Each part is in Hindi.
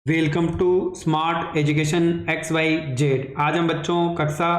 Welcome to smart education X Y Z. आज हम बच्चों कक्षा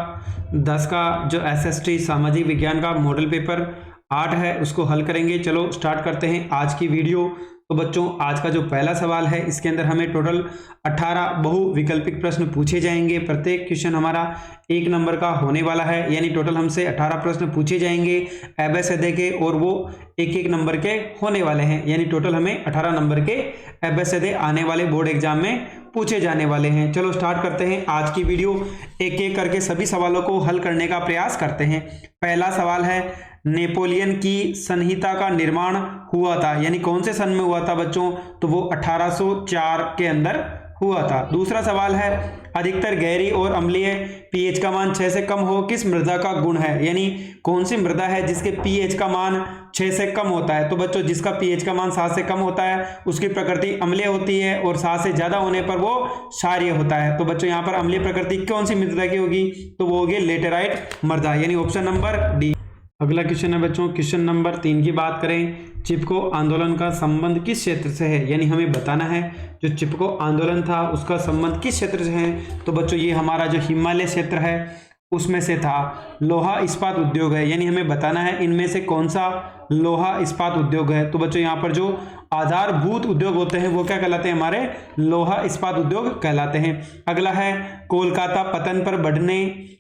10 का जो एसएसटी सामाजिक विज्ञान का मॉडल पेपर 8 है उसको हल करेंगे। चलो स्टार्ट करते हैं आज की वीडियो। तो बच्चों आज का जो पहला सवाल है इसके अंदर हमें टोटल 18 बहुविकल्पिक प्रश्न पूछे जाएंगे। प्रत्येक क्वेश्चन हमारा 1 नंबर का होने वाला है, यानी टोटल हमसे 18 प्रश्न पूछे जाएंगे एबीसीडी के, और वो 1-1 नंबर के होने वाले हैं। यानी टोटल हमें 18 नंबर के एबीसीडी आने वाले बोर्ड एग्जाम में पूछे जाने वाले हैं। चलो स्टार्ट करते हैं आज की वीडियो। एक एक करके सभी सवालों को हल करने का प्रयास करते हैं। पहला सवाल है, नेपोलियन की संहिता का निर्माण हुआ था, यानी कौन से सन में हुआ था बच्चों? तो वो 1804 के अंदर हुआ था। दूसरा सवाल है, अधिकतर गहरी और अम्लीय पीएच का मान 6 से कम हो किस मृदा का गुण है, यानी कौन सी मृदा है जिसके पीएच का मान 6 से कम होता है? तो बच्चों जिसका पीएच का मान 7 से कम होता है उसकी प्रकृति अम्लीय होती है, और 7 से ज्यादा होने पर वो क्षारीय होता है। तो बच्चों यहाँ पर अम्लीय प्रकृति कौन सी मृदा की होगी? तो वो होगी लेटेराइट मृदा, यानी ऑप्शन नंबर डी। अगला क्वेश्चन है बच्चों, क्वेश्चन नंबर 3 की बात करें। चिपको आंदोलन का संबंध किस क्षेत्र से है, यानी हमें बताना है जो चिपको आंदोलन था उसका संबंध किस क्षेत्र से है। तो बच्चों ये हमारा जो हिमालय क्षेत्र है उसमें से था। लोहा इस्पात उद्योग है, यानी हमें बताना है इनमें से कौन सा लोहा इस्पात उद्योग है। तो बच्चों यहाँ पर जो आधारभूत उद्योग होते हैं वो क्या कहलाते हैं? हमारे लोहा इस्पात उद्योग कहलाते हैं। अगला है, कोलकाता पतन पर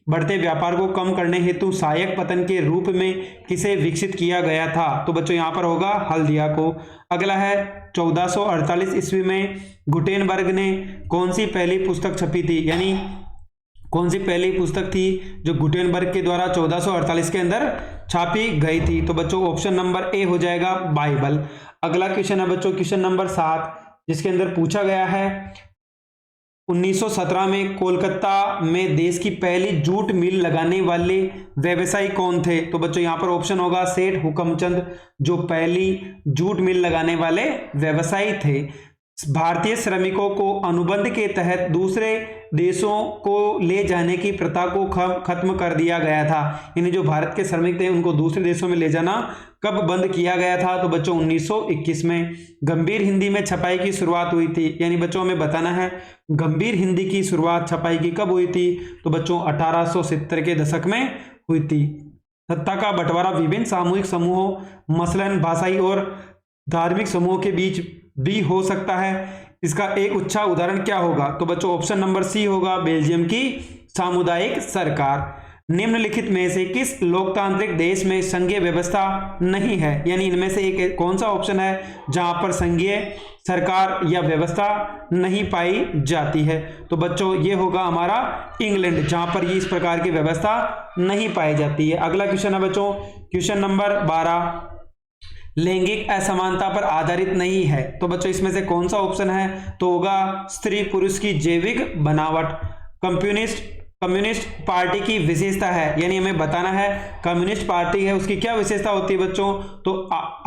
बढ़ते व्यापार को कम करने हेतु सहायक पतन के रूप में किसे विकसित किया गया था? तो बच्चों यहाँ पर होगा हल्दिया को। अगला है, 1448 ईस्वी में गुटेनबर्ग ने कौन सी पहली पुस्तक छपी थी, यानी कौन सी पहली पुस्तक थी जो गुटेनबर्ग के द्वारा 1448 के अंदर छापी गई थी? तो बच्चों ऑप्शन नंबर ए हो जाएगा बाइबल। अगला क्वेश्चन है बच्चों क्वेश्चन नंबर 7, जिसके अंदर पूछा गया है 1917 में कोलकाता में देश की पहली जूट मिल लगाने वाले व्यवसायी कौन थे? तो बच्चों यहाँ पर ऑप्शन होगा सेठ हुकमचंद, जो पहली जूट मिल लगाने वाले व्यवसायी थे। भारतीय श्रमिकों को अनुबंध के तहत दूसरे देशों को ले जाने की प्रथा को खत्म कर दिया गया था, यानी जो भारत के श्रमिक थे उनको दूसरे देशों में ले जाना कब बंद किया गया था? तो बच्चों 1921 में। गंभीर हिंदी में छपाई की शुरुआत हुई थी, यानी बच्चों हमें बताना है गंभीर हिंदी की शुरुआत छपाई की कब हुई थी? तो बच्चों 1870 के दशक में हुई थी। सत्ता का बंटवारा विभिन्न सामूहिक समूहों मसलन भाषाई और धार्मिक समूहों के बीच भी हो सकता है, इसका एक अच्छा उदाहरण क्या होगा? तो बच्चों ऑप्शन नंबर सी होगा बेल्जियम की सामुदायिक सरकार। निम्नलिखित में से किस लोकतांत्रिक देश में संघीय व्यवस्था नहीं है, यानी इनमें से एक कौन सा ऑप्शन है जहां पर संघीय सरकार या व्यवस्था नहीं पाई जाती है? तो बच्चों ये होगा हमारा इंग्लैंड, जहां पर ये इस प्रकार की व्यवस्था नहीं पाई जाती है। अगला क्वेश्चन है बच्चों क्वेश्चन नंबर 12, लैंगिक असमानता पर आधारित नहीं है। तो बच्चों इसमें से कौन सा ऑप्शन है? तो होगा स्त्री पुरुष की जैविक बनावट। कम्युनिस्ट पार्टी की विशेषता है, यानी हमें बताना है कम्युनिस्ट पार्टी है उसकी क्या विशेषता होती है बच्चों? तो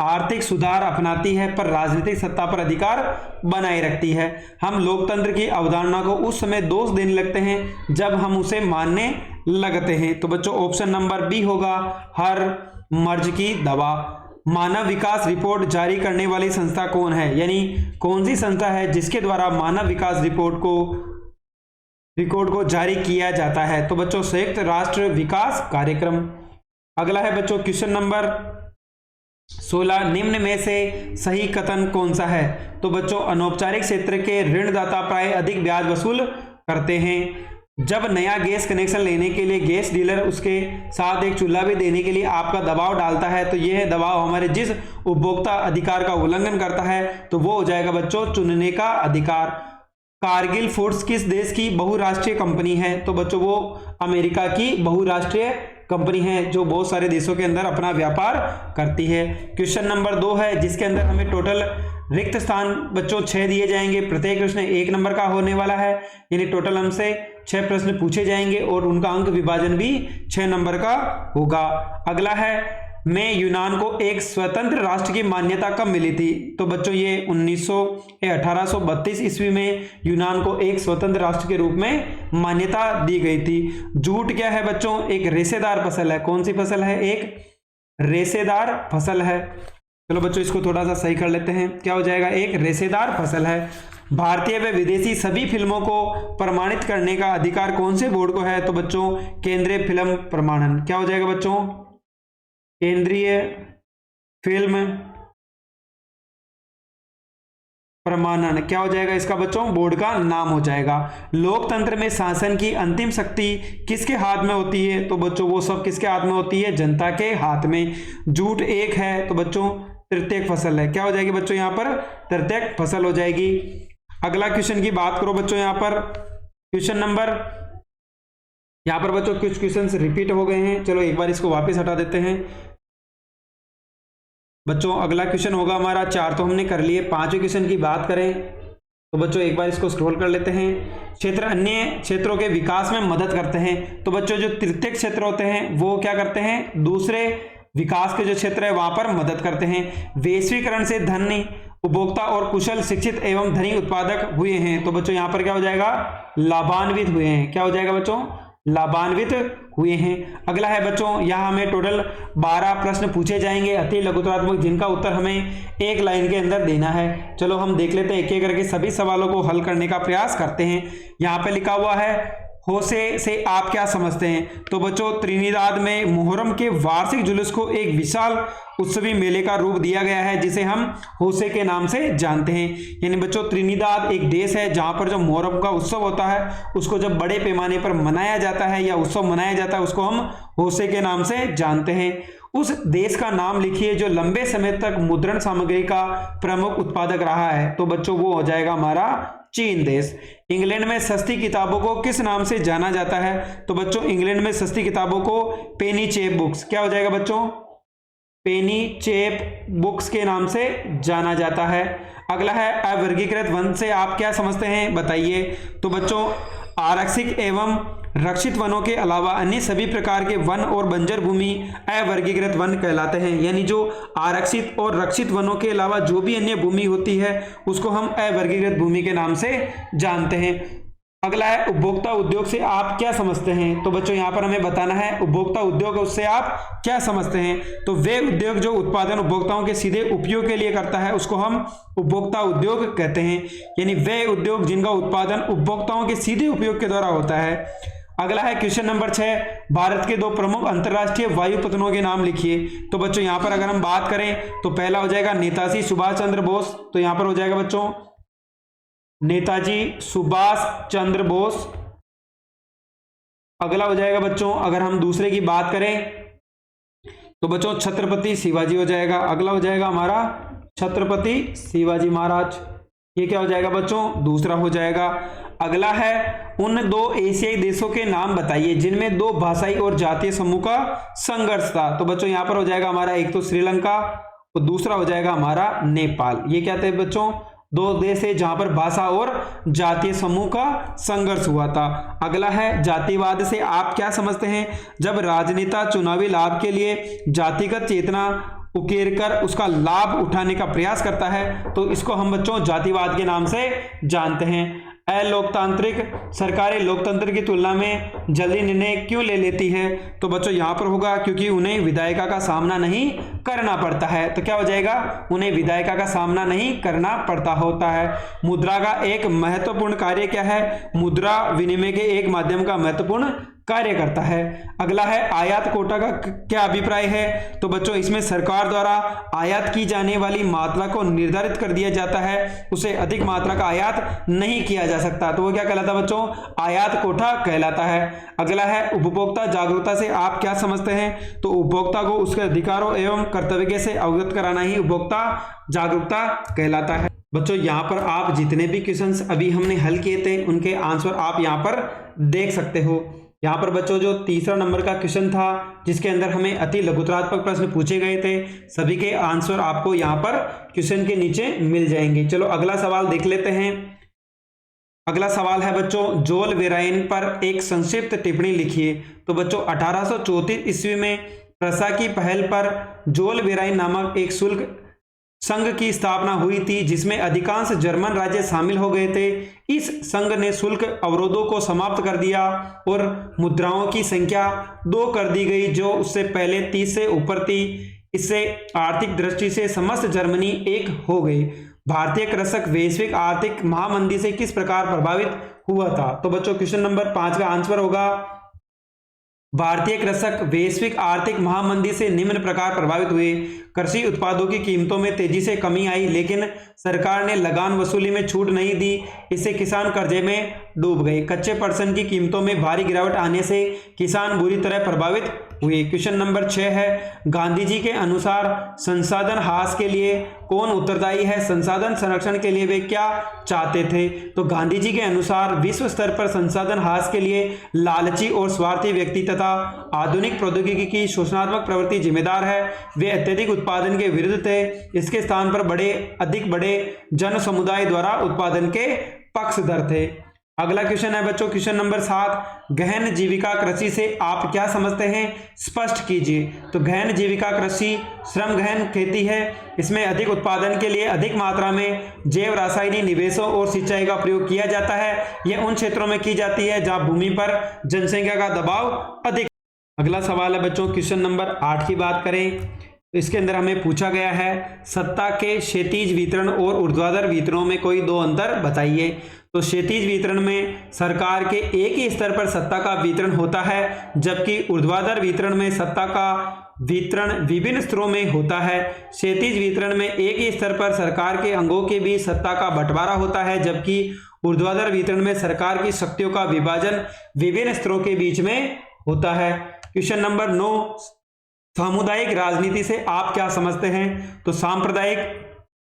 आर्थिक सुधार अपनाती है पर राजनीतिक सत्ता पर अधिकार बनाए रखती है। हम लोकतंत्र की अवधारणा को उस समय दोष देने लगते हैं जब हम उसे मानने लगते हैं। तो बच्चों ऑप्शन नंबर बी होगा हर मर्ज की दवा। मानव विकास रिपोर्ट जारी करने वाली संस्था कौन है, यानी कौन सी संस्था है जिसके द्वारा मानव विकास रिपोर्ट को जारी किया जाता है? तो बच्चों संयुक्त राष्ट्र विकास कार्यक्रम। अगला है बच्चों क्वेश्चन नंबर 16, निम्न में से सही कथन कौन सा है? तो बच्चों अनौपचारिक क्षेत्र के ऋणदाता प्राय अधिक ब्याज वसूल करते हैं। जब नया गैस कनेक्शन लेने के लिए गैस डीलर उसके साथ एक चूल्हा भी देने के लिए आपका दबाव डालता है, तो यह दबाव हमारे जिस उपभोक्ता अधिकार का उल्लंघन करता है तो वो हो जाएगा बच्चों चुनने का अधिकार। कारगिल फूड्स किस देश की बहुराष्ट्रीय कंपनी है? तो बच्चों वो अमेरिका की बहुराष्ट्रीय कंपनी है जो बहुत सारे देशों के अंदर अपना व्यापार करती है। क्वेश्चन नंबर 2 है जिसके अंदर हमें टोटल रिक्त स्थान बच्चों 6 दिए जाएंगे। प्रत्येक प्रश्न 1 नंबर का होने वाला है, यानी टोटल हमसे 6 प्रश्न पूछे जाएंगे और उनका अंक विभाजन भी 6 नंबर का होगा। अगला है, में यूनान को एक स्वतंत्र राष्ट्र की मान्यता कब मिली थी? तो बच्चों ये 1832 ईस्वी में यूनान को एक स्वतंत्र राष्ट्र के रूप में मान्यता दी गई थी। जूट क्या है बच्चों? एक रेशेदार फसल है। कौन सी फसल है? एक रेशेदार फसल है। चलो बच्चों इसको थोड़ा सा सही कर लेते हैं, क्या हो जाएगा? एक रेशेदार फसल है। भारतीय व विदेशी सभी फिल्मों को प्रमाणित करने का अधिकार कौन से बोर्ड को है? तो बच्चों केंद्रीय फिल्म प्रमाणन। क्या हो जाएगा बच्चों? केंद्रीय फिल्म प्रमाणन क्या हो जाएगा इसका बच्चों? बोर्ड का नाम हो जाएगा। लोकतंत्र में शासन की अंतिम शक्ति किसके हाथ में होती है? तो बच्चों वो सब किसके हाथ में होती है? जनता के हाथ में। जूट एक है तो बच्चों तृतीयक फसल है। क्या हो जाएगी बच्चों? यहाँ पर तृतीयक फसल हो जाएगी। अगला क्वेश्चन की बात करो बच्चों, यहाँ पर क्वेश्चन नंबर, यहाँ पर बच्चों कुछ क्वेश्चंस रिपीट हो गए हैं, चलो एक बार इसको वापस हटा देते हैं बच्चों। अगला क्वेश्चन होगा हमारा 4 तो हमने कर लिए। 5वें क्वेश्चन की बात करें तो बच्चों एक बार इसको स्क्रॉल कर लेते हैं। क्षेत्र अन्य क्षेत्रों के विकास में मदद करते हैं। तो बच्चों जो तृतीयक क्षेत्र होते हैं वो क्या करते हैं? दूसरे विकास के जो क्षेत्र है वहां पर मदद करते हैं। वैश्वीकरण से धनी उपभोक्ता और कुशल शिक्षित एवं धनी उत्पादक हुए हैं। तो बच्चों यहाँ पर क्या हो जाएगा? लाभान्वित हुए हैं। क्या हो जाएगा बच्चों? लाभान्वित हुए हैं। अगला है बच्चों, यहाँ हमें टोटल 12 प्रश्न पूछे जाएंगे अति लघुत्तरात्मक, जिनका उत्तर हमें एक लाइन के अंदर देना है। चलो हम देख लेते हैं एक एक करके सभी सवालों को हल करने का प्रयास करते हैं। यहाँ पे लिखा हुआ है होसे से आप क्या समझते हैं? तो बच्चों त्रिनिदाद में मुहर्रम के वार्षिक जुलूस को एक विशाल उत्सवी मेले का रूप दिया गया है, जिसे हम होसे के नाम से जानते हैं। यानी बच्चों त्रिनिदाद एक देश है जहां पर जो मुहर्रम का उत्सव होता है उसको जब बड़े पैमाने पर मनाया जाता है या उत्सव मनाया जाता है उसको हम होसे के नाम से जानते हैं। उस देश का नाम लिखिए जो लंबे समय तक मुद्रण सामग्री का प्रमुख उत्पादक रहा है। तो बच्चों वो हो जाएगा हमारा चीन देश। इंग्लैंड में सस्ती किताबों को किस नाम से जाना जाता है? तो बच्चों इंग्लैंड में सस्ती किताबों को पेनी चेप बुक्स, क्या हो जाएगा बच्चों? पेनी चेप बुक्स के नाम से जाना जाता है। अगला है अवर्गीकृत वन से आप क्या समझते हैं बताइए? तो बच्चों आरक्षित एवं रक्षित वनों के अलावा अन्य सभी प्रकार के वन और बंजर भूमि अवर्गीकृत वन कहलाते हैं। यानी जो आरक्षित और रक्षित वनों के अलावा जो भी अन्य भूमि होती है उसको हम अवर्गीकृत भूमि के नाम से जानते हैं। अगला है उपभोक्ता उद्योग से आप क्या समझते हैं? तो बच्चों यहाँ पर हमें बताना है उपभोक्ता उद्योग उससे आप क्या समझते हैं? तो वे उद्योग जो उत्पादन उपभोक्ताओं के सीधे उपयोग के लिए करता है उसको हम उपभोक्ता उद्योग कहते हैं। यानी वे उद्योग जिनका उत्पादन उपभोक्ताओं के सीधे उपयोग के द्वारा होता है। अगला है क्वेश्चन नंबर 6, भारत के 2 प्रमुख अंतर्राष्ट्रीय वायुपतनों के नाम लिखिए। तो बच्चों यहाँ पर अगर हम बात करें तो पहला हो जाएगा नेताजी सुभाष चंद्र बोस। तो यहाँ पर हो जाएगा बच्चों नेताजी सुभाष चंद्र बोस। अगला हो जाएगा बच्चों अगर हम दूसरे की बात करें तो बच्चों छत्रपति शिवाजी हो जाएगा। अगला हो जाएगा हमारा छत्रपति शिवाजी महाराज। ये क्या हो जाएगा बच्चों? दूसरा हो जाएगा। अगला है उन 2 एशियाई देशों के नाम बताइए जिनमें 2 भाषाई और जातीय समूह का संघर्ष था। तो बच्चों यहाँ पर हो जाएगा हमारा एक तो श्रीलंका और दूसरा हो जाएगा हमारा नेपाल। ये क्या थे बच्चों? 2 देश है जहां पर भाषा और जातीय समूह का संघर्ष हुआ था। अगला है जातिवाद से आप क्या समझते हैं? जब राजनेता चुनावी लाभ के लिए जातिगत चेतना उकेरकर उसका लाभ उठाने का प्रयास करता है तो इसको हम बच्चों जातिवाद के नाम से जानते हैं। अलोकतांत्रिक सरकारें लोकतंत्र की तुलना में जल्दी निर्णय क्यों ले लेती है? तो बच्चों यहाँ पर होगा क्योंकि उन्हें विधायिका का सामना नहीं करना पड़ता है। तो क्या हो जाएगा? उन्हें विधायिका का सामना नहीं करना पड़ता होता है। मुद्रा का एक महत्वपूर्ण कार्य क्या है? मुद्रा विनिमय के एक माध्यम का महत्वपूर्ण कार्य करता है। अगला है आयात कोटा का क्या अभिप्राय है? तो बच्चों इसमें सरकार द्वारा आयात की जाने वाली मात्रा को निर्धारित कर दिया जाता है, उसे अधिक मात्रा का आयात नहीं किया जा सकता। तो वो क्या कहलाता है बच्चों? आयात कोटा कहलाता है। अगला है उपभोक्ता जागरूकता से आप क्या समझते हैं? तो उपभोक्ता को उसके अधिकारों एवं कर्तव्य से अवगत कराना ही उपभोक्ता जागरूकता कहलाता है। बच्चों यहाँ पर आप जितने भी क्वेश्चंस अभी हमने हल किए थे उनके आंसर आप यहाँ पर देख सकते हो। यहाँ पर बच्चों जो तीसरा नंबर का क्वेश्चन था जिसके अंदर हमें अति लघुत्तरात्मक प्रश्न पूछे गए थे सभी के आंसर आपको यहाँ पर क्वेश्चन के नीचे मिल जाएंगे। चलो अगला सवाल देख लेते हैं। अगला सवाल है बच्चों जोल वेराइन पर एक संक्षिप्त टिप्पणी लिखिए। तो बच्चों 1834 ईस्वी में प्रसा की पहल पर जोल वेराइन नामक एक शुल्क संघ की स्थापना हुई थी जिसमें अधिकांश जर्मन राज्य शामिल हो गए थे। इस संघ ने शुल्क अवरोधों को समाप्त कर दिया और मुद्राओं की संख्या 2 कर दी गई जो उससे पहले 30 से ऊपर थी। इससे आर्थिक दृष्टि से समस्त जर्मनी एक हो गई। भारतीय कृषक वैश्विक आर्थिक महामंदी से किस प्रकार प्रभावित हुआ था? तो बच्चों क्वेश्चन नंबर 5 का आंसर होगा भारतीय कृषक वैश्विक आर्थिक महामंदी से निम्न प्रकार प्रभावित हुए। कृषि उत्पादों की कीमतों में तेजी से कमी आई, लेकिन सरकार ने लगान वसूली में छूट नहीं दी, इससे किसान कर्जे में डूब गए। कच्चे पटसन की कीमतों में भारी गिरावट आने से किसान बुरी तरह प्रभावित हुए। क्वेश्चन नंबर 6 है, गांधी जी के अनुसार संसाधन ह्रास के लिए कौन उत्तरदायी है? संसाधन संरक्षण के लिए वे क्या चाहते थे? तो गांधी जी के अनुसार विश्व स्तर पर संसाधन ह्रास के लिए लालची और स्वार्थी व्यक्ति तथा आधुनिक प्रौद्योगिकी की शोषणात्मक प्रवृत्ति जिम्मेदार है। वे अत्यधिक उत्पादन के विरुद्ध थे, इसके स्थान पर अधिक बड़े जन समुदाय द्वारा उत्पादन के पक्षधर थे। अगला क्वेश्चन है बच्चों क्वेश्चन नंबर 7, गहन जीविका कृषि से आप क्या समझते हैं? स्पष्ट कीजिए। तो गहन जीविका कृषि श्रम गहन खेती है, इसमें अधिक उत्पादन के लिए अधिक मात्रा में जैव रासायनिक निवेशों और सिंचाई का प्रयोग किया जाता है। यह उन क्षेत्रों में की जाती है जहां भूमि पर जनसंख्या का दबाव अधिक। अगला सवाल है बच्चों क्वेश्चन नंबर 8 की बात करें तो इसके अंदर हमें पूछा गया है सत्ता के क्षैतिज वितरण और ऊर्ध्वाधर वितरणों में कोई दो अंतर बताइए। तो क्षैतिज वितरण में सरकार के एक ही स्तर पर सत्ता का वितरण होता है, जबकि ऊर्ध्वाधर वितरण में सत्ता का वितरण विभिन्न स्तरों में होता है। क्षैतिज वितरण में एक ही स्तर पर सरकार के अंगों के बीच सत्ता का बंटवारा होता है, जबकि ऊर्ध्वाधर वितरण में सरकार की शक्तियों का विभाजन विभिन्न स्तरों के बीच में होता है। क्वेश्चन नंबर 9, सामुदायिक राजनीति से आप क्या समझते हैं? तो सांप्रदायिक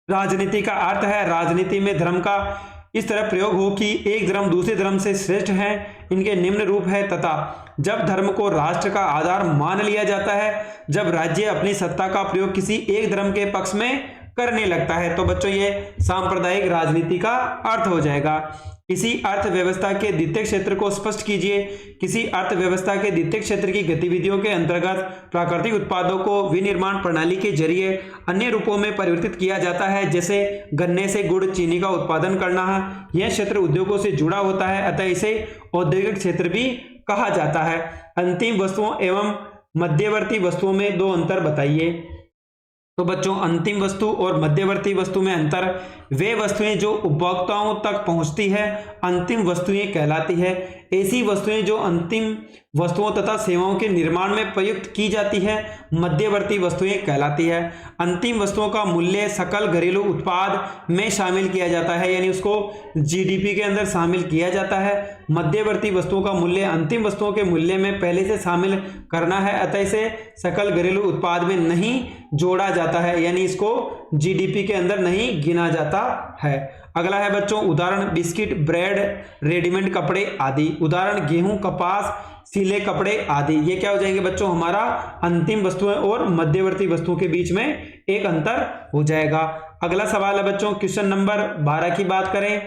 राजनीति का अर्थ है राजनीति में धर्म का इस तरह प्रयोग हो कि एक धर्म दूसरे धर्म से श्रेष्ठ है। इनके निम्न रूप है तथा जब धर्म को राष्ट्र का आधार मान लिया जाता है, जब राज्य अपनी सत्ता का प्रयोग किसी एक धर्म के पक्ष में करने लगता है। तो बच्चों ये सांप्रदायिक राजनीति का अर्थ हो जाएगा। किसी अर्थव्यवस्था के द्वितीय क्षेत्र को स्पष्ट कीजिए। किसी अर्थव्यवस्था के द्वितीय क्षेत्र की गतिविधियों के अंतर्गत प्राकृतिक उत्पादों को विनिर्माण प्रणाली के जरिए अन्य रूपों में परिवर्तित किया जाता है, जैसे गन्ने से गुड़ चीनी का उत्पादन करना है। यह क्षेत्र उद्योगों से जुड़ा होता है, अतः इसे औद्योगिक क्षेत्र भी कहा जाता है। अंतिम वस्तुओं एवं मध्यवर्ती वस्तुओं में दो अंतर बताइए। तो बच्चों अंतिम वस्तु और मध्यवर्ती वस्तु में अंतर, वे वस्तुएं जो उपभोक्ताओं तक पहुंचती है अंतिम वस्तुएं कहलाती है। ऐसी वस्तुएं जो अंतिम वस्तुओं तथा सेवाओं के निर्माण में प्रयुक्त की जाती है मध्यवर्ती वस्तुएं कहलाती है। अंतिम वस्तुओं का मूल्य सकल घरेलू उत्पाद में शामिल किया जाता है, यानी उसको जीडीपी के अंदर शामिल किया जाता है। मध्यवर्ती वस्तुओं का मूल्य अंतिम वस्तुओं के मूल्य में पहले से शामिल करना है, अतः इसे सकल घरेलू उत्पाद में नहीं जोड़ा जाता है, यानी इसको जीडीपी के अंदर नहीं गिना जाता है। अगला है बच्चों उदाहरण बिस्किट, ब्रेड, रेडीमेड कपड़े आदि। उदाहरण गेहूं, कपास, सीले कपड़े आदि। ये क्या हो जाएंगे बच्चों? हमारा अंतिम वस्तुएं और मध्यवर्ती वस्तुओं के बीच में एक अंतर हो जाएगा। अगला सवाल है बच्चों क्वेश्चन नंबर 12 की बात करें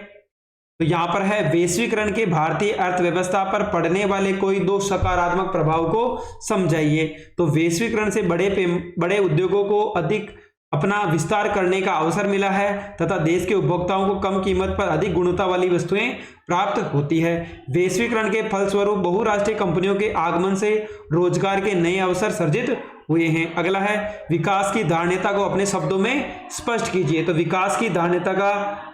तो यहां पर है वैश्वीकरण के भारतीय अर्थव्यवस्था पर पड़ने वाले कोई दो सकारात्मक प्रभाव को समझाइए। तो वैश्वीकरण से बड़े उद्योगों को अधिक अपना विस्तार करने का अवसर मिला है तथा देश के उपभोक्ताओं को कम कीमत पर अधिक गुणवत्ता वाली वस्तुएं प्राप्त होती है। वैश्वीकरण के फलस्वरूप बहुराष्ट्रीय कंपनियों के आगमन से रोजगार के नए अवसर सर्जित हुए हैं। अगला है विकास की धारणता को अपने शब्दों में स्पष्ट कीजिए। तो विकास की धारणता का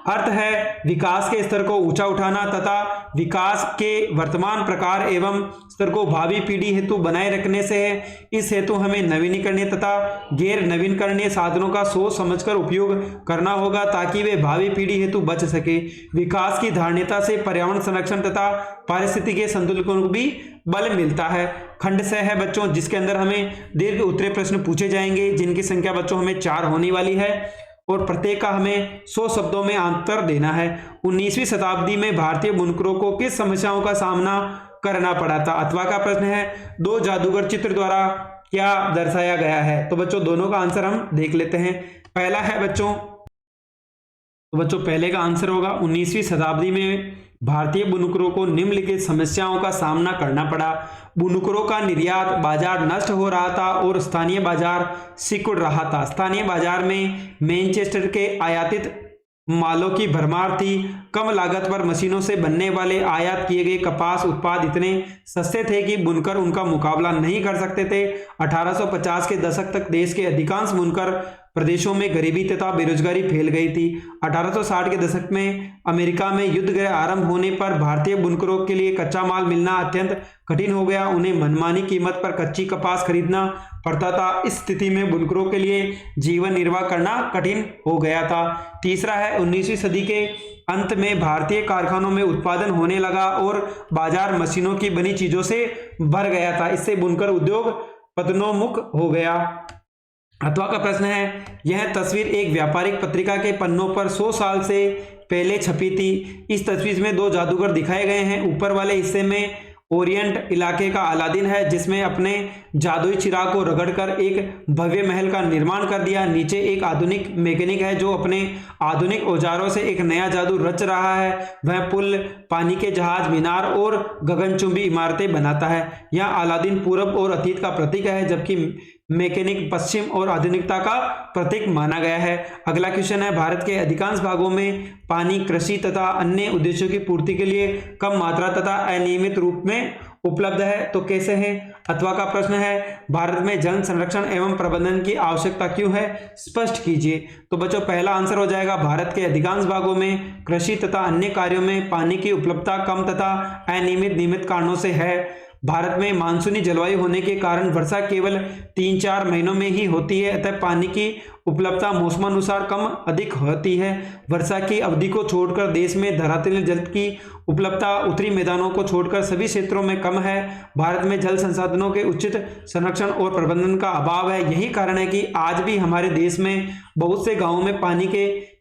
अर्थ है विकास के स्तर को ऊंचा उठाना तथा विकास के वर्तमान प्रकार एवं स्तर को भावी पीढ़ी हेतु बनाए रखने से है। इस हेतु हमें नवीनीकरणीय तथा गैर नवीनकरणीय साधनों का सोच समझकर उपयोग करना होगा ताकि वे भावी पीढ़ी हेतु बच सके। विकास की धारणता से पर्यावरण संरक्षण तथा पारिस्थितिकीय संतुलन को भी बल मिलता है। खंड से है बच्चों जिसके अंदर हमें दीर्घ उत्तरीय प्रश्न पूछे जाएंगे, जिनकी संख्या बच्चों हमें 4 होने वाली है और प्रत्येक का हमें 100 शब्दों में आंसर देना है। 19वीं शताब्दी में भारतीय बुनकरों को किस समस्याओं का सामना करना पड़ा था? अथवा का प्रश्न है दो जादूगर चित्र द्वारा क्या दर्शाया गया है? तो बच्चों दोनों का आंसर हम देख लेते हैं। पहला है बच्चों पहले का आंसर होगा 19वीं शताब्दी में भारतीय बुनकरों को निम्नलिखित समस्याओं का सामना करना पड़ा। बुनकरों का निर्यात बाजार नष्ट हो रहा था और स्थानीय बाजार सिकुड़ रहा था। स्थानीय बाजार में मैनचेस्टर के आयातित मालों की भरमार थी। कम लागत पर मशीनों से बनने वाले आयात किए गए कपास उत्पाद इतने सस्ते थे कि बुनकर उनका मुकाबला नहीं कर सकते थे। 1850 के दशक तक देश के अधिकांश बुनकर प्रदेशों में गरीबी तथा बेरोजगारी फैल गई थी। 1860 के दशक में अमेरिका में युद्ध गृह आरंभ होने पर भारतीय बुनकरों के लिए कच्चा माल मिलना अत्यंत कठिन हो गया। उन्हें मनमानी कीमत पर कच्ची कपास खरीदना पड़ता था। इस स्थिति में बुनकरों के लिए जीवन निर्वाह करना कठिन हो गया था। तीसरा है 19वीं सदी के अंत में भारतीय कारखानों में उत्पादन होने लगा और बाजार मशीनों की बनी चीजों से भर गया था। इससे बुनकर उद्योग पतनोन्मुख हो गया। अथवा का प्रश्न है, यह तस्वीर एक व्यापारिक पत्रिका के पन्नों पर 100 साल से पहले छपी थी। इस तस्वीर में दो जादूगर दिखाए गए हैं। ऊपर वाले हिस्से में ओरिएंट इलाके का अलादीन है जिसमें अपने जादुई चिराग को रगड़कर एक भव्य महल का निर्माण कर दिया। नीचे एक आधुनिक मैकेनिक है जो अपने आधुनिक औजारों से एक नया जादू रच रहा है। वह पुल, पानी के जहाज, मीनार और गगनचुंबी इमारतें बनाता है। यह अलादीन पूरब और अतीत का प्रतीक है जबकि मैकेनिक पश्चिम और आधुनिकता का प्रतीक माना गया है। अगला क्वेश्चन है, भारत के अधिकांश भागों में पानी कृषि तथा अन्य उद्देश्यों की पूर्ति के लिए कम मात्रा तथा अनियमित रूप में उपलब्ध है, तो कैसे है? अथवा का प्रश्न है, भारत में जल संरक्षण एवं प्रबंधन की आवश्यकता क्यों है, स्पष्ट कीजिए। तो बच्चों पहला आंसर हो जाएगा, भारत के अधिकांश भागों में कृषि तथा अन्य कार्यों में पानी की उपलब्धता कम तथा अनियमित कारणों से है। भारत में मानसूनी जलवायु होने के कारण वर्षा केवल 3-4 महीनों में ही होती है, अतः पानी की उपलब्धता मौसमानुसार कम अधिक होती है। वर्षा की अवधि को छोड़कर देश में धरातलीय जल की उपलब्धता उत्तरी मैदानों को छोड़कर सभी क्षेत्रों में कम है। भारत में जल संसाधनों के उचित संरक्षण और प्रबंधन का अभाव है। यही कारण है कि आज भी हमारे देश में बहुत से गांवों में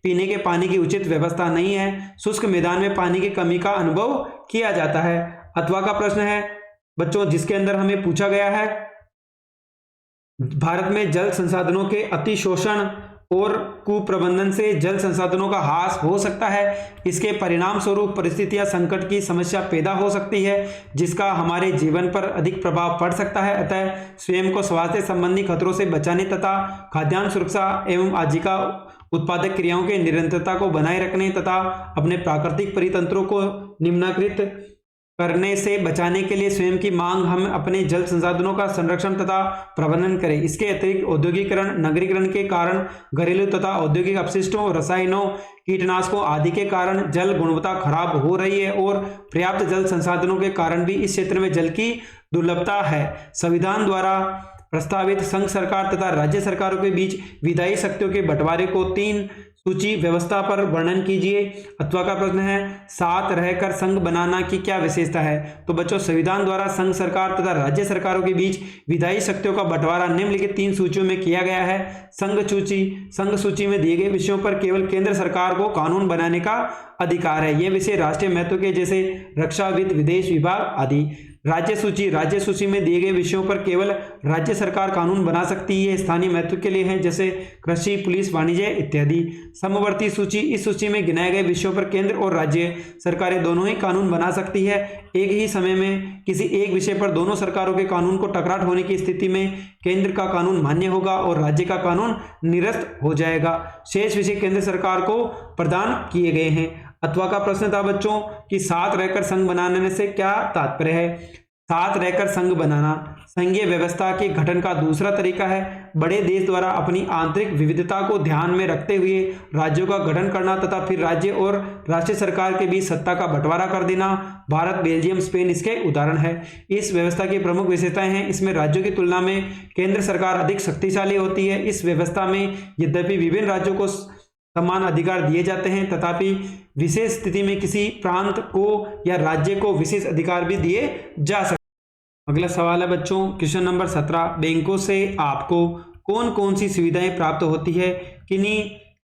पीने के पानी की उचित व्यवस्था नहीं है। शुष्क मैदान में पानी की कमी का अनुभव किया जाता है। अथवा का प्रश्न है बच्चों जिसके अंदर हमें पूछा गया है, भारत में जल संसाधनों के अतिशोषण और कुप्रबंधन से जल संसाधनों का ह्रास हो सकता है। इसके परिणाम स्वरूप परिस्थितियां संकट की समस्या पैदा हो सकती है जिसका हमारे जीवन पर अधिक प्रभाव पड़ सकता है। अतः स्वयं को स्वास्थ्य संबंधी खतरों से बचाने तथा खाद्यान्न सुरक्षा एवं आजीविका उत्पादक क्रियाओं के निरंतरता को बनाए रखने तथा अपने प्राकृतिक परितंत्रों को निम्नाकृत करने से बचाने के लिए स्वयं की मांग हम अपने जल संसाधनों का संरक्षण तथा प्रबंधन करें। इसके अतिरिक्त औद्योगिकरण, नगरीकरण के कारण घरेलू तथा औद्योगिक अपशिष्टों, रसायनों, कीटनाशकों आदि के कारण जल गुणवत्ता खराब हो रही है और पर्याप्त जल संसाधनों के कारण भी इस क्षेत्र में जल की दुर्लभता है। संविधान द्वारा प्रस्तावित संघ सरकार तथा राज्य सरकारों के बीच विधायी शक्तियों के बंटवारे को 3 सूची व्यवस्था पर वर्णन कीजिए। अथवा का प्रश्न है, साथ रहकर संघ बनाना की क्या विशेषता है? तो बच्चों संविधान द्वारा संघ सरकार तथा राज्य सरकारों के बीच विधायी शक्तियों का बंटवारा निम्नलिखित 3 सूचियों में किया गया है। संघ सूची में दिए गए विषयों पर केवल केंद्र सरकार को कानून बनाने का अधिकार है। ये विषय राष्ट्रीय महत्व के जैसे रक्षा, वित्त, विदेश विभाग आदि। राज्य सूची में दिए गए विषयों पर केवल राज्य सरकार कानून बना सकती है, स्थानीय महत्व के लिए है जैसे कृषि, पुलिस, वाणिज्य इत्यादि। समवर्ती सूची, इस सूची में गिनाए गए विषयों पर केंद्र और राज्य सरकारें दोनों ही कानून बना सकती है। एक ही समय में किसी एक विषय पर दोनों सरकारों के कानून को टकराट होने की स्थिति में केंद्र का कानून मान्य होगा और राज्य का कानून निरस्त हो जाएगा। शेष विषय केंद्र सरकार को प्रदान किए गए हैं। अथवा का प्रश्न था बच्चों कि साथ रहकर संघ बनाने से क्या तात्पर्य है? साथ रहकर संघ बनाना संघीय व्यवस्था के गठन का दूसरा तरीका है। बड़े देश द्वारा अपनी आंतरिक विविधता को ध्यान में रखते हुए राज्यों का गठन करना तथा फिर राज्य और राष्ट्रीय सरकार के बीच सत्ता का बंटवारा कर देना। भारत, बेल्जियम, स्पेन इसके उदाहरण है। इस व्यवस्था की प्रमुख विशेषताएं हैं, इसमें राज्यों की तुलना में केंद्र सरकार अधिक शक्तिशाली होती है। इस व्यवस्था में यद्यपि विभिन्न राज्यों को समान अधिकार दिए जाते हैं तथापि विशेष स्थिति में किसी प्रांत को या राज्य को विशेष अधिकार भी दिए जा सकते हैं। अगला सवाल है बच्चों क्वेश्चन नंबर 17, बैंकों से आपको कौन कौन सी सुविधाएं प्राप्त होती है, किन्हीं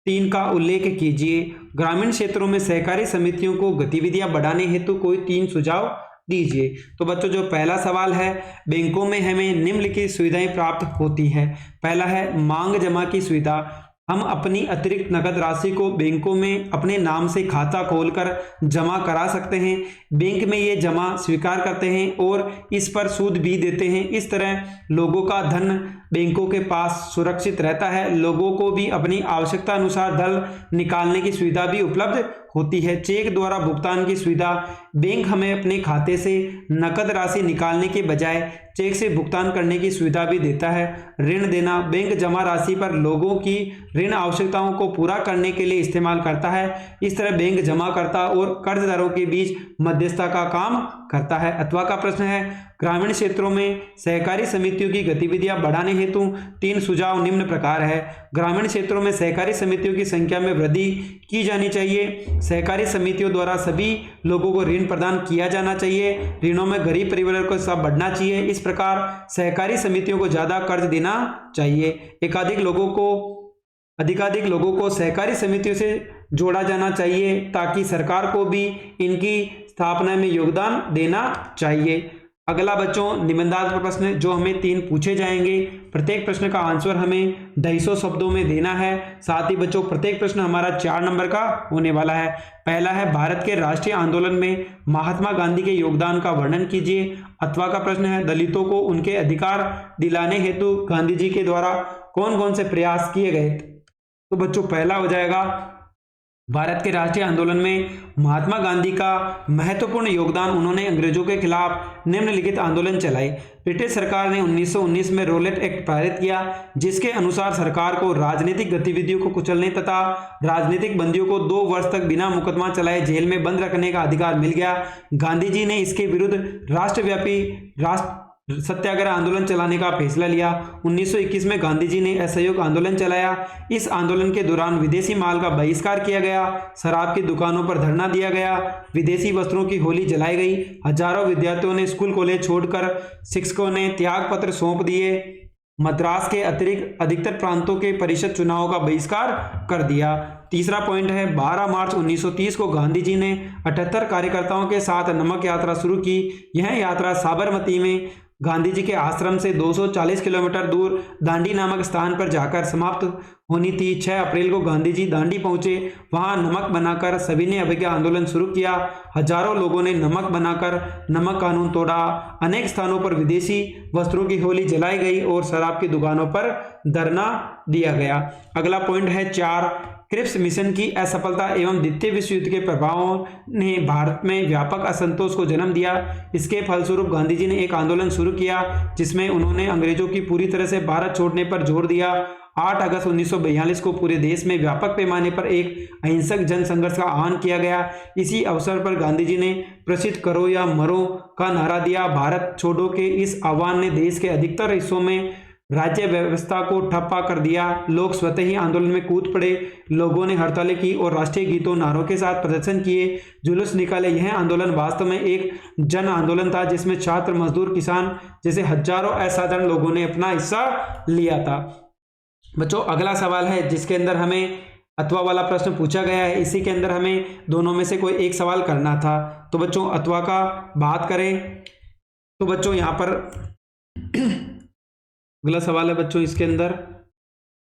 3 का उल्लेख कीजिए। ग्रामीण क्षेत्रों में सहकारी समितियों को गतिविधियां बढ़ाने हेतु कोई 3 सुझाव दीजिए। तो बच्चों जो पहला सवाल है, बैंकों में हमें निम्नलिखित सुविधाएं प्राप्त होती है। पहला है मांग जमा की सुविधा। हम अपनी अतिरिक्त नकद राशि को बैंकों में अपने नाम से खाता खोलकर जमा करा सकते हैं। बैंक में ये जमा स्वीकार करते हैं और इस पर सूद भी देते हैं। इस तरह लोगों का धन बैंकों के पास सुरक्षित रहता है। लोगों को भी अपनी आवश्यकता अनुसार धन निकालने की सुविधा भी उपलब्ध होती है। चेक द्वारा भुगतान की सुविधा, बैंक हमें अपने खाते से नकद राशि निकालने के बजाय चेक से भुगतान करने की सुविधा भी देता है। ऋण देना, बैंक जमा राशि पर लोगों की ऋण आवश्यकताओं को पूरा करने के लिए इस्तेमाल करता है। इस तरह बैंक जमाकर्ता और कर्जदारों के बीच मध्यस्थता का काम करता है। अथवा का प्रश्न है, ग्रामीण क्षेत्रों में सहकारी समितियों की गतिविधियां बढ़ाने हेतु 3 सुझाव निम्न प्रकार है। ग्रामीण क्षेत्रों में सहकारी समितियों की संख्या में वृद्धि की जानी चाहिए। सहकारी समितियों द्वारा सभी लोगों को ऋण प्रदान किया जाना चाहिए। ऋणों में गरीब परिवारों को हिस्सा बढ़ना चाहिए। इस प्रकार सहकारी समितियों को ज्यादा कर्ज देना चाहिए। अधिकाधिक लोगों को सहकारी समितियों से जोड़ा जाना चाहिए ताकि सरकार को भी इनकी स्थापना में योगदान देना चाहिए। अगला बच्चों निबंधात्मक प्रश्न जो हमें 3 पूछे जाएंगे। प्रत्येक प्रश्न का आंसर हमें 250 शब्दों में देना है। साथ ही बच्चों प्रत्येक प्रश्न हमारा 4 नंबर का होने वाला है। पहला है, भारत के राष्ट्रीय आंदोलन में महात्मा गांधी के योगदान का वर्णन कीजिए। अथवा का प्रश्न है, दलितों को उनके अधिकार दिलाने हेतु गांधी जी के द्वारा कौन कौन से प्रयास किए गए। तो बच्चों पहला हो जाएगा, भारत के राष्ट्रीय आंदोलन में महात्मा गांधी का महत्वपूर्ण योगदान, उन्होंने अंग्रेजों के खिलाफ निम्नलिखित आंदोलन चलाए। ब्रिटिश सरकार ने 1919 में रॉलेट एक्ट पारित किया, जिसके अनुसार सरकार को राजनीतिक गतिविधियों को कुचलने तथा राजनीतिक बंदियों को 2 वर्ष तक बिना मुकदमा चलाए जेल में बंद रखने का अधिकार मिल गया। गांधी जी ने इसके विरुद्ध राष्ट्रव्यापी सत्याग्रह आंदोलन चलाने का फैसला लिया। 1921 में गांधी जी ने असहयोग आंदोलन चलाया। इस आंदोलन के दौरान विदेशी माल का बहिष्कार किया गया, शराब की दुकानों पर धरना दिया गया, विदेशी वस्त्रों की होली जलाई गई। हजारों विद्यार्थियों ने स्कूल कॉलेज छोड़कर शिक्षकों ने त्याग पत्र सौंप दिए। मद्रास के अतिरिक्त अधिकतर प्रांतों के परिषद चुनावों का बहिष्कार कर दिया। तीसरा पॉइंट है, 12 मार्च 1930 को गांधी जी ने 78 कार्यकर्ताओं के साथ नमक यात्रा शुरू की। यह यात्रा साबरमती में गांधी जी के आश्रम से 240 किलोमीटर दूर दांडी नामक स्थान पर जाकर समाप्त होनी थी। 6 अप्रैल को गांधी जी दांडी पहुंचे। वहां नमक बनाकर सभी ने अवज्ञा आंदोलन शुरू किया। हजारों लोगों ने नमक बनाकर नमक कानून तोड़ा। अनेक स्थानों पर विदेशी वस्त्रों की होली जलाई गई और शराब की दुकानों पर धरना दिया गया। अगला पॉइंट है 4, क्रिप्स मिशन की असफलता एवं द्वितीय विश्व युद्ध के प्रभावों ने भारत में व्यापक असंतोष को जन्म दिया। इसके फलस्वरूप गांधी जी ने एक आंदोलन शुरू किया, जिसमें उन्होंने अंग्रेजों की पूरी तरह से भारत छोड़ने पर जोर दिया। 8 अगस्त 1942 को पूरे देश में व्यापक पैमाने पर एक अहिंसक जन संघर्ष का आह्वान किया गया। इसी अवसर पर गांधी जी ने प्रसिद्ध करो या मरो का नारा दिया। भारत छोड़ो के इस आह्वान ने देश के अधिकतर हिस्सों में राज्य व्यवस्था को ठप्पा कर दिया। लोग स्वतः ही आंदोलन में कूद पड़े। लोगों ने हड़तालें की और राष्ट्रीय गीतों नारों के साथ प्रदर्शन किए, जुलूस निकाले। यह आंदोलन वास्तव में एक जन आंदोलन था, जिसमें छात्र, मजदूर, किसान जैसे हजारों असाधारण लोगों ने अपना हिस्सा लिया था। बच्चों अगला सवाल है जिसके अंदर हमें अथवा वाला प्रश्न पूछा गया है। इसी के अंदर हमें दोनों में से कोई एक सवाल करना था। तो बच्चों अथवा का बात करें तो बच्चों यहाँ पर अगला सवाल है बच्चों, इसके अंदर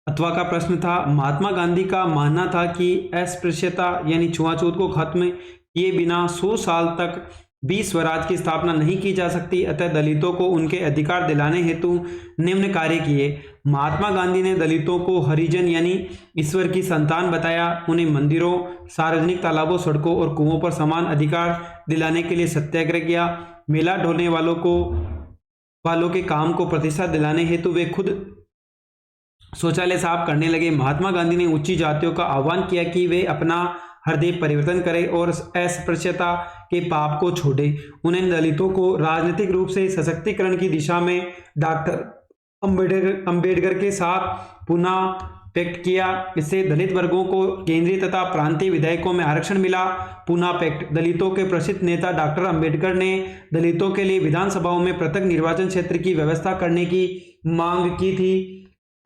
अथवा का प्रश्न था, महात्मा गांधी का मानना था कि अस्पृश्यता यानी छुआछूत को खत्म किए बिना 100 साल तक भी स्वराज की स्थापना नहीं की जा सकती। अतः दलितों को उनके अधिकार दिलाने हेतु निम्न कार्य किए। महात्मा गांधी ने दलितों को हरिजन यानी ईश्वर की संतान बताया। उन्हें मंदिरों, सार्वजनिक तालाबों, सड़कों और कुओं पर समान अधिकार दिलाने के लिए सत्याग्रह किया। मेला ढोने वालों के काम को प्रतिष्ठा दिलाने हेतु वे खुद शौचालय साफ करने लगे। महात्मा गांधी ने उच्च जातियों का आह्वान किया कि वे अपना हृदय परिवर्तन करें और अस्पृश्यता के पाप को छोड़े। उन्हें दलितों को राजनीतिक रूप से सशक्तिकरण की दिशा में डॉक्टर अंबेडकर के साथ पुनः पैक्ट किया। इससे दलित वर्गों को केंद्रीय तथा प्रांतीय विधायकों में आरक्षण मिला। पुनः पैक्ट, दलितों के प्रसिद्ध नेता डॉक्टर अंबेडकर ने दलितों के लिए विधानसभाओं में पृथक निर्वाचन क्षेत्र की व्यवस्था करने की मांग की थी।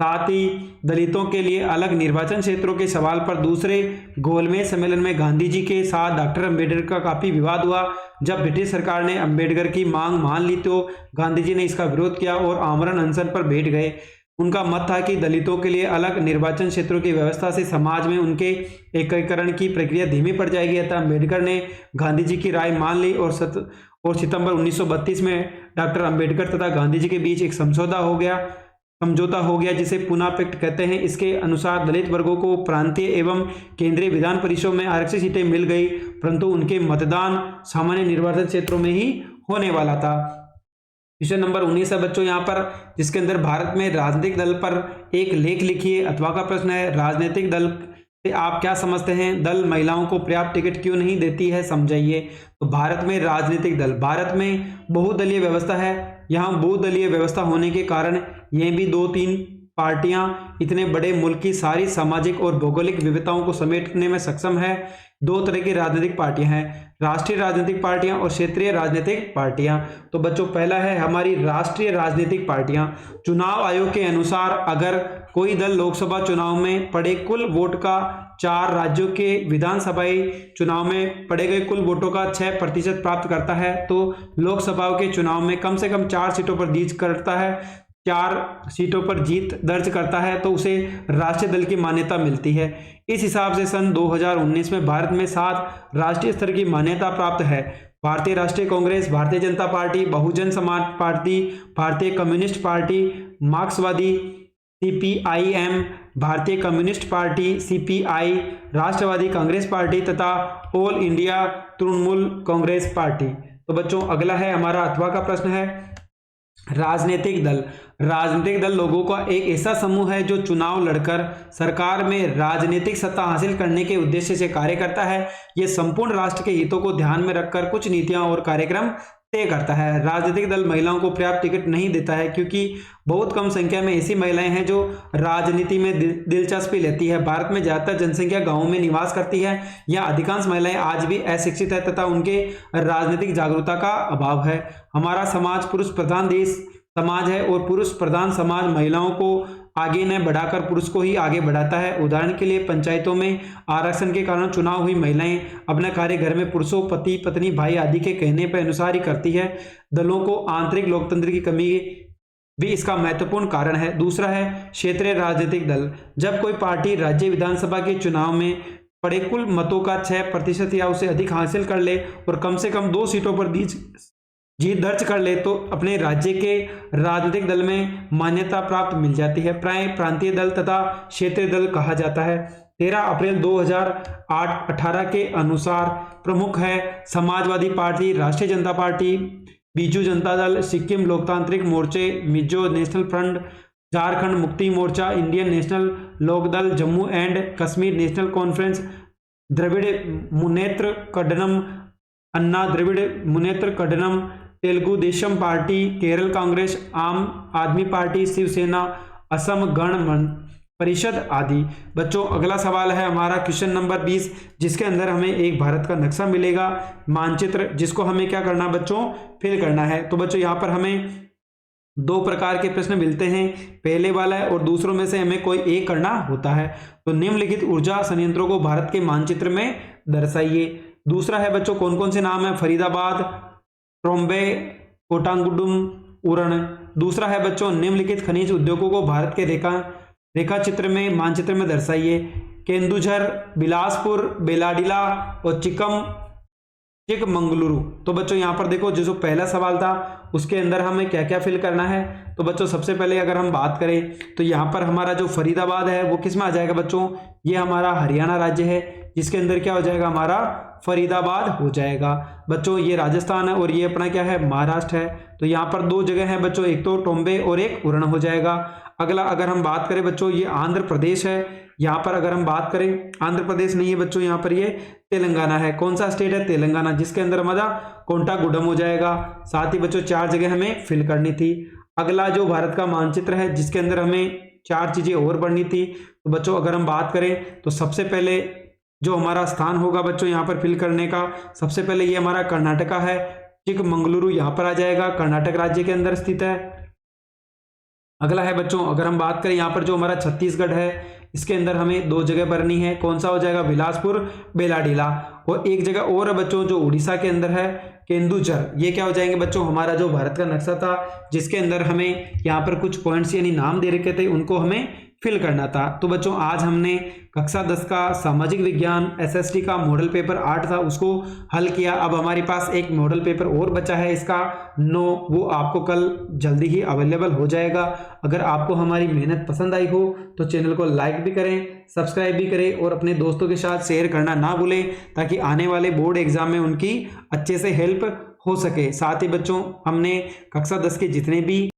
साथ ही दलितों के लिए अलग निर्वाचन क्षेत्रों के सवाल पर दूसरे गोलमेज सम्मेलन में गांधी जी के साथ डॉक्टर अंबेडकर का काफी विवाद हुआ। जब ब्रिटिश सरकार ने अंबेडकर की मांग मान ली तो गांधी जी ने इसका विरोध किया और आमरण अनशन पर बैठ गए। उनका मत था कि दलितों के लिए अलग निर्वाचन क्षेत्रों की व्यवस्था से समाज में उनके एकीकरण की प्रक्रिया धीमी पड़ जाएगी। अतः अंबेडकर ने गांधी जी की राय मान ली और सितंबर 1932 में डॉक्टर अंबेडकर तथा गांधी जी के बीच एक समझौता हो गया। समझौता हो गया जिसे पूना पैक्ट कहते हैं। इसके अनुसार दलित वर्गों को प्रांतीय एवं केंद्रीय विधान परिषदों में आरक्षित सीटें मिल गई, परंतु उनके मतदान सामान्य निर्वाचन क्षेत्रों में ही होने वाला था। क्वेश्चन नंबर 19 है बच्चों यहाँ पर, जिसके अंदर भारत में राजनीतिक दल पर एक लेख लिखिए। अथवा का प्रश्न है, राजनीतिक दल से आप क्या समझते हैं? दल महिलाओं को पर्याप्त टिकट क्यों नहीं देती है, समझाइए। तो भारत में राजनीतिक दल, भारत में बहुदलीय व्यवस्था है। यहाँ बहुदलीय व्यवस्था होने के कारण ये भी 2-3 पार्टियां इतने बड़े मुल्क की सारी सामाजिक और भौगोलिक विविधताओं को समेटने में सक्षम है। 2 तरह की राजनीतिक पार्टियां हैं, राष्ट्रीय राजनीतिक पार्टियां और क्षेत्रीय राजनीतिक पार्टियां। तो बच्चों पहला है हमारी राष्ट्रीय राजनीतिक पार्टियां। चुनाव आयोग के अनुसार अगर कोई दल लोकसभा चुनाव में पड़े कुल वोट का 4 राज्यों के विधानसभाई चुनाव में पड़े गए कुल वोटों का 6% प्राप्त करता है, तो लोकसभा के चुनाव में कम से कम 4 सीटों पर जीत करता है, 4 सीटों पर जीत दर्ज करता है, तो उसे राष्ट्रीय दल की मान्यता मिलती है। इस हिसाब से सन 2019 में भारत में 7 राष्ट्रीय स्तर की मान्यता प्राप्त है। भारतीय राष्ट्रीय कांग्रेस, भारतीय जनता पार्टी, बहुजन समाज पार्टी, भारतीय कम्युनिस्ट पार्टी, मार्क्सवादी CPIM, भारतीय कम्युनिस्ट पार्टी CPI, राष्ट्रवादी कांग्रेस पार्टी तथा all India Trinamool Congress party. तो बच्चों अगला है हमारा अथवा का प्रश्न है, राजनीतिक दल। राजनीतिक दल लोगों का एक ऐसा समूह है जो चुनाव लड़कर सरकार में राजनीतिक सत्ता हासिल करने के उद्देश्य से कार्य करता है। यह संपूर्ण राष्ट्र के हितों को ध्यान में रखकर कुछ नीतियां और कार्यक्रम तय करता है। राजनीतिक दल महिलाओं को पर्याप्त टिकट नहीं देता है क्योंकि बहुत कम संख्या में ऐसी महिलाएं हैं जो राजनीति में दिलचस्पी लेती है। भारत में ज्यादातर जनसंख्या गांवों में निवास करती है। यह अधिकांश महिलाएं आज भी अशिक्षित है तथा उनके राजनीतिक जागरूकता का अभाव है। हमारा समाज पुरुष प्रधान देश समाज है और पुरुष प्रधान समाज महिलाओं को आगे न बढ़ाकर पुरुष को ही आगे बढ़ाता है। उदाहरण के लिए पंचायतों में आरक्षण के कारण चुनाव हुई महिलाएं अपना कार्य घर में पुरुषों, पति पत्नी, भाई आदि के कहने पर अनुसार ही करती है। दलों को आंतरिक लोकतंत्र की कमी भी इसका महत्वपूर्ण कारण है। दूसरा है क्षेत्रीय राजनीतिक दल। जब कोई पार्टी राज्य विधानसभा के चुनाव में पड़े कुल मतों का 6% या उससे अधिक हासिल कर ले और कम से कम 2 सीटों पर जीत दर्ज कर ले तो अपने राज्य के राजनीतिक दल में मान्यता प्राप्त मिल जाती है। प्रांतीय दल तथा क्षेत्रीय दल कहा जाता है। 13 अप्रैल 2018 के अनुसार प्रमुख है समाजवादी पार्टी, राष्ट्रीय जनता पार्टी, बीजू जनता दल, सिक्किम लोकतांत्रिक मोर्चे, Mizo national front, Jharkhand Mukti Morcha, Indian national Lokdal, Jammu and Kashmir national conference, Dravida Munnetra Kazhagam, Anna Dravida Munnetra Kazhagam, Telugu Desam party, Kerala congress, Aam Aadmi party, Shiv Sena, Assam Gana Parishad आदि। बच्चों अगला सवाल है हमारा क्वेश्चन नंबर 20, जिसके अंदर हमें एक भारत का नक्शा मिलेगा, मानचित्र, जिसको हमें क्या करना बच्चों, फिल करना है। तो बच्चों यहाँ पर हमें 2 प्रकार के प्रश्न मिलते हैं, पहले वाला है और दूसरों में से हमें कोई एक करना होता है। तो निम्नलिखित ऊर्जा संयंत्रों को भारत के मानचित्र में दर्शाइए। दूसरा है बच्चों कौन कौन से नाम है, फरीदाबाद, ट्रोम्बे, कोटांगुडुम, उरण। दूसरा है बच्चों निम्नलिखित खनिज उद्योगों को भारत के रेखा चित्र में मानचित्र में दर्शाइए। केंदुझर, बिलासपुर, बेलाडीला और चिकमंगलुरु। तो बच्चों यहाँ पर देखो जो पहला सवाल था उसके अंदर हमें क्या क्या फिल करना है। तो बच्चों सबसे पहले अगर हम बात करें तो यहाँ पर हमारा जो फरीदाबाद है वो किस में आ जाएगा बच्चों, ये हमारा हरियाणा राज्य है, जिसके अंदर क्या हो जाएगा, हमारा फरीदाबाद हो जाएगा। बच्चों ये राजस्थान है और ये अपना क्या है, महाराष्ट्र है। तो यहाँ पर 2 जगह है बच्चों, एक तो टोम्बे और एक उरण हो जाएगा। अगला अगर हम बात करें बच्चों, ये आंध्र प्रदेश है। यहाँ पर अगर हम बात करें, आंध्र प्रदेश नहीं है बच्चों, यहाँ पर ये तेलंगाना है। कौन सा स्टेट है, तेलंगाना, जिसके अंदर हमारा कोंटागुडम हो जाएगा। साथ ही बच्चों 4 जगह हमें फिल करनी थी। अगला जो भारत का मानचित्र है जिसके अंदर हमें 4 चीजें और बढ़नी थी। तो बच्चों अगर हम बात करें तो सबसे पहले जो हमारा स्थान होगा बच्चों यहाँ पर फिल करने का, सबसे पहले ये हमारा कर्नाटका है, चिकमंगलुरु यहाँ पर आ जाएगा, कर्नाटक राज्य के अंदर स्थित है। अगला है बच्चों अगर हम बात करें यहाँ पर जो हमारा छत्तीसगढ़ है, इसके अंदर हमें 2 जगह भरनी है। कौन सा हो जाएगा, बिलासपुर, बेलाडीला। और एक जगह और है बच्चों जो उड़ीसा के अंदर है, केंदुझर। ये क्या हो जाएंगे बच्चों, हमारा जो भारत का नक्शा था जिसके अंदर हमें यहाँ पर कुछ पॉइंट्स यानी नाम दे रखे थे उनको हमें फिल करना था। तो बच्चों आज हमने कक्षा 10 का सामाजिक विज्ञान एसएसटी का मॉडल पेपर 8 था उसको हल किया। अब हमारे पास एक मॉडल पेपर और बचा है इसका 9, वो आपको कल जल्दी ही अवेलेबल हो जाएगा। अगर आपको हमारी मेहनत पसंद आई हो तो चैनल को लाइक भी करें, सब्सक्राइब भी करें और अपने दोस्तों के साथ शेयर करना ना भूलें ताकि आने वाले बोर्ड एग्जाम में उनकी अच्छे से हेल्प हो सके। साथ ही बच्चों हमने कक्षा 10 के जितने भी